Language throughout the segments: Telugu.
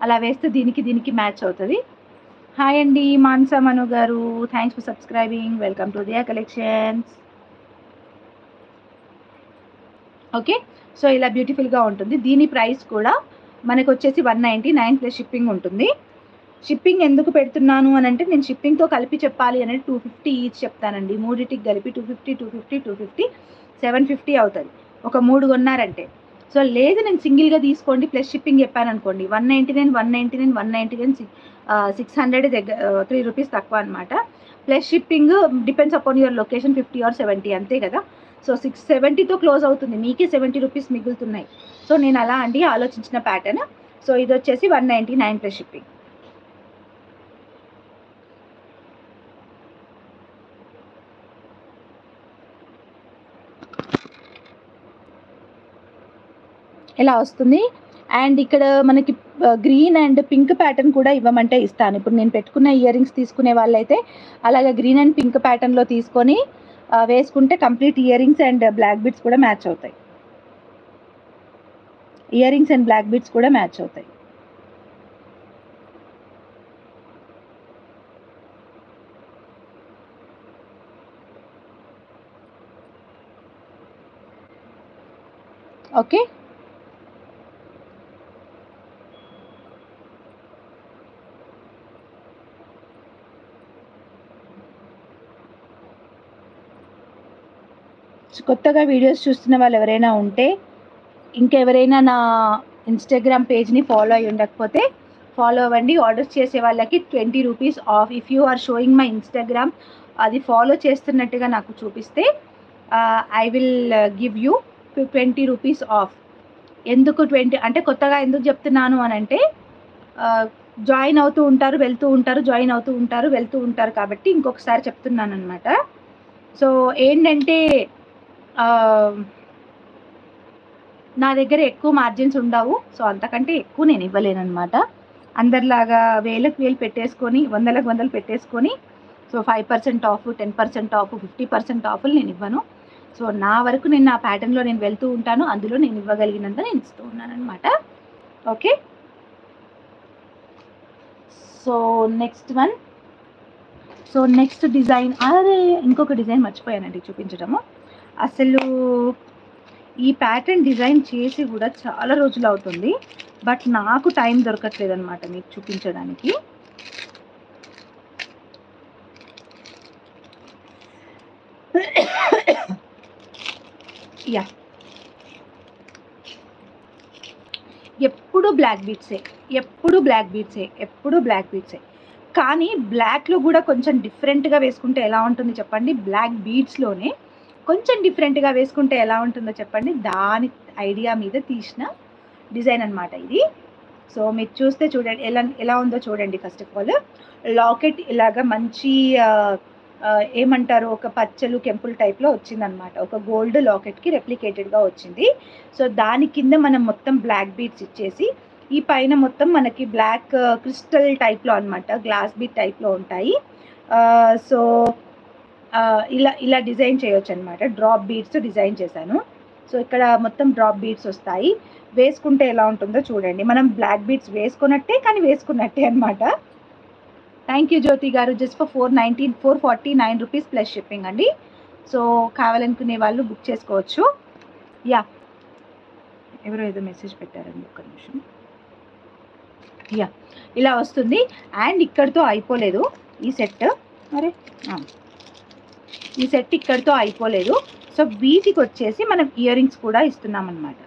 అలా వేస్తే దీనికి దీనికి మ్యాచ్ అవుతుంది. హాయ్ అండి మాన్సా మను గారు, thanks for subscribing. Welcome to Diya collections. Okay, so ఇలా బ్యూటిఫుల్గా ఉంటుంది. దీని ప్రైస్ కూడా మనకు వచ్చేసి 199 ప్లస్ షిప్పింగ్ ఉంటుంది. షిప్పింగ్ ఎందుకు పెడుతున్నాను అని అంటే, నేను షిప్పింగ్తో కలిపి చెప్పాలి అనేది 250 ఈచ్ చెప్తానండి. మూడింటికి కలిపి 250 250 250 750 అవుతుంది ఒక 3 కొన్నారంటే. సో లేదు నేను సింగిల్గా తీసుకోండి ప్లస్ షిప్పింగ్ చెప్పాను అనుకోండి, 199 199 199 600 దగ్గర 3 రూపీస్ తక్కువ అనమాట. Plus shipping depends upon your location 50 or 70 అంతే కదా. సో 670తో క్లోజ్ అవుతుంది, మీకే 70 రూపీస్ మిగులుతున్నాయి. సో నేను అలా అండి ఆలోచించిన ప్యాటర్న్. సో ఇది వచ్చేసి 199 ప్లస్ షిప్పింగ్. ఇలా వస్తుంది. అండ్ ఇక్కడ మనకి గ్రీన్ అండ్ పింక్ ప్యాటర్న్ కూడా ఇవ్వమంటే ఇస్తాను. ఇప్పుడు నేను పెట్టుకున్న ఇయర్ రింగ్స్ తీసుకునే వాళ్ళైతే అలాగే గ్రీన్ అండ్ పింక్ ప్యాటర్న్లో తీసుకొని వేసుకుంటే complete earrings and black beads కూడా మ్యాచ్ అవుతాయి. Earrings and black beads కూడా మ్యాచ్ అవుతాయి. ఓకే, కొత్తగా వీడియోస్ చూస్తున్న వాళ్ళు ఎవరైనా ఉంటే, ఇంకెవరైనా నా ఇన్స్టాగ్రామ్ పేజ్ని ఫాలో అయ్యి ఉండకపోతే ఫాలో అవ్వండి. ఆర్డర్స్ చేసే వాళ్ళకి 20 rupees off. If you are showing my Instagram, అది ఫాలో చేస్తున్నట్టుగా నాకు చూపిస్తే I will give you 20 rupees off. ఎందుకు 20 అంటే, కొత్తగా ఎందుకు చెప్తున్నాను అని అంటే, జాయిన్ అవుతూ ఉంటారు వెళ్తూ ఉంటారు, జాయిన్ అవుతూ ఉంటారు వెళ్తూ ఉంటారు, కాబట్టి ఇంకొకసారి చెప్తున్నాను అనమాట. సో ఏంటంటే నా దగ్గర ఎక్కువ మార్జిన్స్ ఉండవు. సో అంతకంటే ఎక్కువ నేను ఇవ్వలేను అనమాట. అందరిలాగా వేలకు వేలు పెట్టేసుకొని, వందలకు వందలు పెట్టేసుకొని, సో 5% ఆఫ్, 10% ఆఫ్, 50% ఆఫ్లు నేను ఇవ్వను. సో నా వరకు నేను నా ప్యాటర్న్లో నేను వెళ్తూ ఉంటాను, అందులో నేను ఇవ్వగలిగినంత నేను ఇస్తూ ఉన్నాను అనమాట. Okay, so next one. So next design, అదే ఇంకొక డిజైన్ మర్చిపోయానండి చూపించడము. అసలు ఈ ప్యాటర్న్ డిజైన్ చేసి కూడా చాలా రోజులు అవుతుంది, బట్ నాకు టైం దొరకట్లేదు అనమాట మీకు చూపించడానికి. యా, ఎప్పుడు బ్లాక్ బీట్సే, ఎప్పుడు బ్లాక్ బీట్సే, ఎప్పుడు బ్లాక్ బీట్సే. కానీ బ్లాక్లో కూడా కొంచెం డిఫరెంట్గా వేసుకుంటే ఎలా ఉంటుంది చెప్పండి. బ్లాక్ బీడ్స్లోనే కొంచెం డిఫరెంట్గా వేసుకుంటే ఎలా ఉంటుందో చెప్పండి. దాని ఐడియా మీద తీసిన డిజైన్ అనమాట ఇది. సో మీరు చూస్తే చూడండి ఎలా ఎలా ఉందో చూడండి. ఫస్ట్ ఆఫ్ ఆల్ లాకెట్ ఇలాగా మంచి ఏమంటారు, ఒక పచ్చలు కెంపుల్ టైప్లో వచ్చిందనమాట. ఒక గోల్డ్ లాకెట్కి రెప్లికేటెడ్గా వచ్చింది. సో దాని కింద మనం మొత్తం బ్లాక్ బీడ్స్ ఇచ్చేసి, ఈ పైన మొత్తం మనకి బ్లాక్ క్రిస్టల్ టైప్లో అనమాట, గ్లాస్ బీడ్ టైప్లో ఉంటాయి. సో ఇలా ఇలా డిజైన్ చేయొచ్చు అనమాట. డ్రాప్ బీడ్స్ డిజైన్ చేశాను. సో ఇక్కడ మొత్తం డ్రాప్ బీడ్స్ వస్తాయి. వేసుకుంటే ఎలా ఉంటుందో చూడండి. మనం బ్లాక్ బీడ్స్ వేసుకున్నట్టే, కానీ వేసుకున్నట్టే అనమాట. థ్యాంక్ యూ జ్యోతి గారు, just for 449 rupees plus shipping అండి. సో కావాలనుకునే వాళ్ళు బుక్ చేసుకోవచ్చు. యా, ఎవరో ఏదో మెసేజ్ పెట్టారండి, ఒక్క నిమిషం. యా, ఇలా వస్తుంది. అండ్ ఇక్కడితో అయిపోలేదు ఈ సెట్. అరే ఈ సెట్ ఇక్కడితో అయిపోలేదు. సో వీటికి వచ్చేసి మనం ఇయర్ రింగ్స్ కూడా ఇస్తున్నాం అనమాట.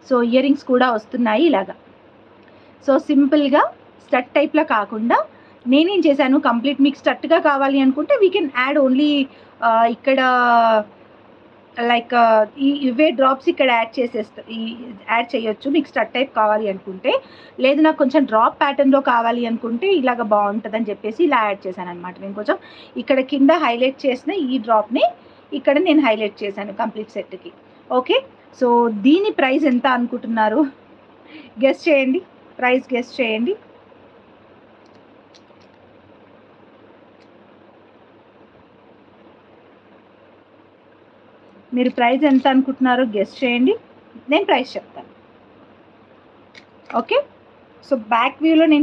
సో ఇయర్ రింగ్స్ కూడా వస్తున్నాయి ఇలాగా. సో సింపుల్గా స్టడ్ టైప్లో కాకుండా నేనేం చేశాను, కంప్లీట్ మీకు స్టడ్గా కావాలి అనుకుంటే వీ కెన్ యాడ్ ఓన్లీ ఇక్కడ లైక్ ఇవే డ్రాప్స్ ఇక్కడ యాడ్ చేయొచ్చు మీకు స్టడ్ టైప్ కావాలి అనుకుంటే. లేదు నాకు కొంచెం డ్రాప్ ప్యాటర్న్లో కావాలి అనుకుంటే ఇలాగ బాగుంటుందని చెప్పేసి ఇలా యాడ్ చేశాను అనమాట. నేను కొంచెం ఇక్కడ కింద హైలైట్ చేసిన ఈ డ్రాప్ని ఇక్కడ నేను హైలైట్ చేశాను కంప్లీట్ సెట్కి. ఓకే, సో దీని ప్రైస్ ఎంత అనుకుంటున్నారు? గెస్ చేయండి, ప్రైస్ గెస్ చేయండి. మీరు ప్రైస్ ఎంత అనుకుంటున్నారో గెస్ చేయండి, నేను ప్రైస్ చెప్తాను. ఓకే, సో బ్యాక్ వ్యూలో నేను